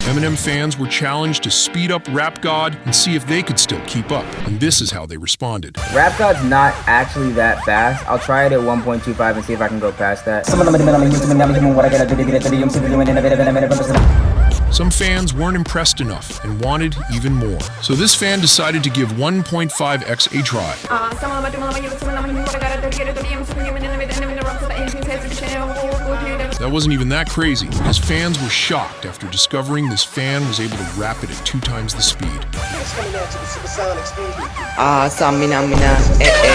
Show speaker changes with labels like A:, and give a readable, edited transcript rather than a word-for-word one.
A: Eminem fans were challenged to speed up Rap God and see if they could still keep up, and this is how they responded.
B: Rap God's not actually that fast. I'll try it at 1.25 and see if I can go past that.
A: Some fans weren't impressed enough and wanted even more. So this fan decided to give 1.5x a try. That wasn't even that crazy, because fans were shocked after discovering this fan was able to rap it at 2 times the speed.